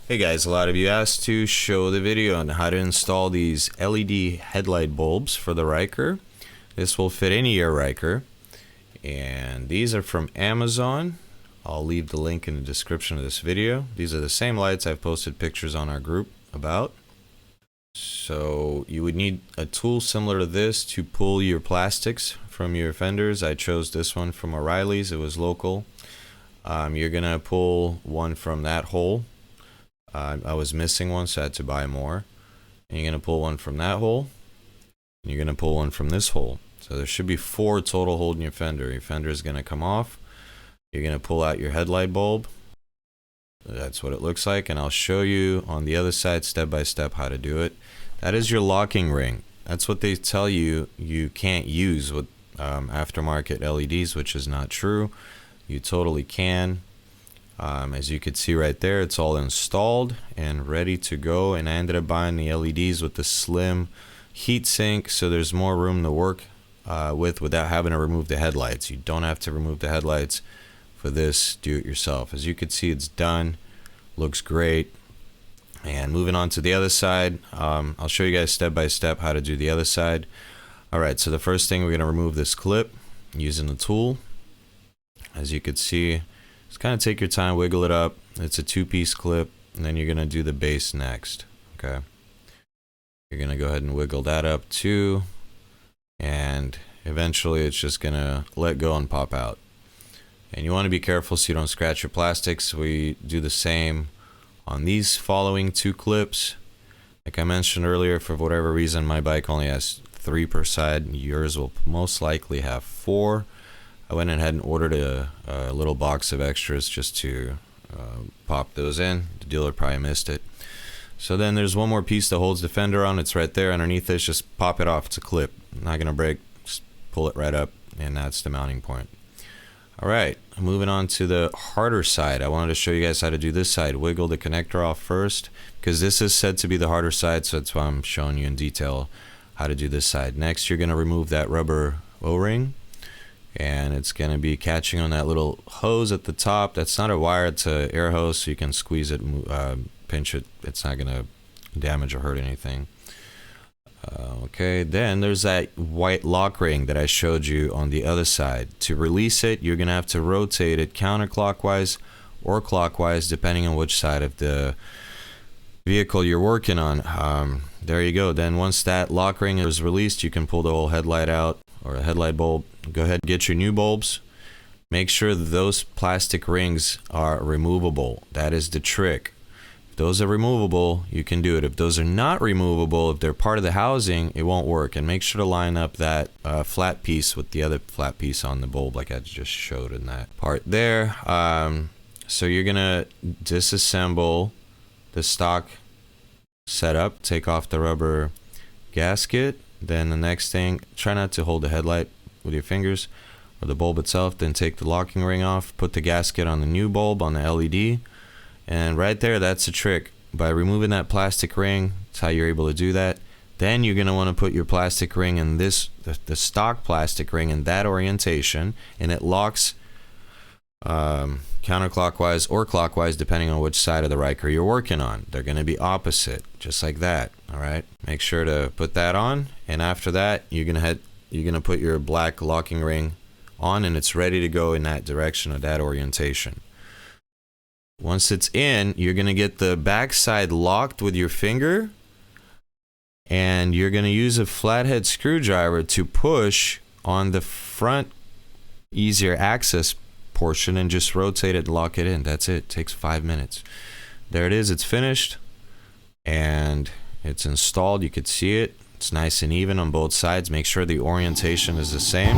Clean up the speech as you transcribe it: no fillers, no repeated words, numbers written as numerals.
Hey guys, a lot of you asked to show the video on how to install these LED headlight bulbs for the Ryker. This will fit any of your Ryker, and these are from Amazon. I'll leave the link in the description of this video. These are the same lights I've posted pictures on our group about. So you would need a tool similar to this to pull your plastics from your fenders. I chose this one from O'Reilly's. It was local. You're gonna pull one from that hole. I was missing one, so I had to buy more. And you're going to pull one from that hole. And you're going to pull one from this hole. So there should be 4 total holding your fender. Your fender is going to come off. You're going to pull out your headlight bulb. That's what it looks like. And I'll show you on the other side step by step how to do it. That is your locking ring. That's what they tell you you can't use with aftermarket LEDs, which is not true. You totally can. As you can see right there, it's all installed and ready to go, and I ended up buying the LEDs with the slim heat sink, so there's more room to work without having to remove the headlights. You don't have to remove the headlights for this. Do it yourself. As you can see, it's done. Looks great. And moving on to the other side, I'll show you guys step by step how to do the other side. Alright, so the first thing, we're going to remove this clip using the tool. As you can see, just kind of take your time, wiggle it up. It's a 2-piece clip, and then you're going to do the base next. Okay. You're going to go ahead and wiggle that up too, and eventually it's just going to let go and pop out. And you want to be careful so you don't scratch your plastics. We do the same on these following 2 clips. Like I mentioned earlier, for whatever reason, my bike only has 3 per side. Yours will most likely have 4. I went ahead and ordered a little box of extras just to pop those in. The dealer probably missed it. So then there's one more piece that holds the fender on. It's right there underneath this. Just pop it off. It's a clip. Not going to break. Just pull it right up, and that's the mounting point. Alright, moving on to the harder side. I wanted to show you guys how to do this side. Wiggle the connector off first, because this is said to be the harder side, so that's why I'm showing you in detail how to do this side. Next, you're going to remove that rubber O-ring. And it's going to be catching on that little hose at the top. That's not a wire, it's an air hose, so you can squeeze it, pinch it. It's not going to damage or hurt anything. Okay, then there's that white lock ring that I showed you on the other side. To release it, you're going to have to rotate it counterclockwise or clockwise, depending on which side of the vehicle you're working on. There you go. Then once that lock ring is released, you can pull the whole headlight out, or a headlight bulb. Go ahead and get your new bulbs. Make sure that those plastic rings are removable. That is the trick. If those are removable, you can do it. If those are not removable, if they're part of the housing, it won't work. And make sure to line up that flat piece with the other flat piece on the bulb, like I just showed in that part there. So you're gonna disassemble the stock setup, take off the rubber gasket. Then the next thing, try not to hold the headlight with your fingers or the bulb itself. Then take the locking ring off, put the gasket on the new bulb on the LED, and right there, that's the trick. By removing that plastic ring, that's how you're able to do that. Then you're going to want to put your plastic ring in this, the stock plastic ring, in that orientation, and it locks counterclockwise or clockwise depending on which side of the Ryker you're working on. They're going to be opposite, just like that. All right, make sure to put that on, and after that you're gonna put your black locking ring on, and it's ready to go in that direction or that orientation. Once it's in, you're gonna get the back side locked with your finger, and you're gonna use a flathead screwdriver to push on the front easier access portion and just rotate it and lock it in. That's it. It takes 5 minutes. There it is. It's finished and it's installed. You could see it. It's nice and even on both sides. Make sure the orientation is the same.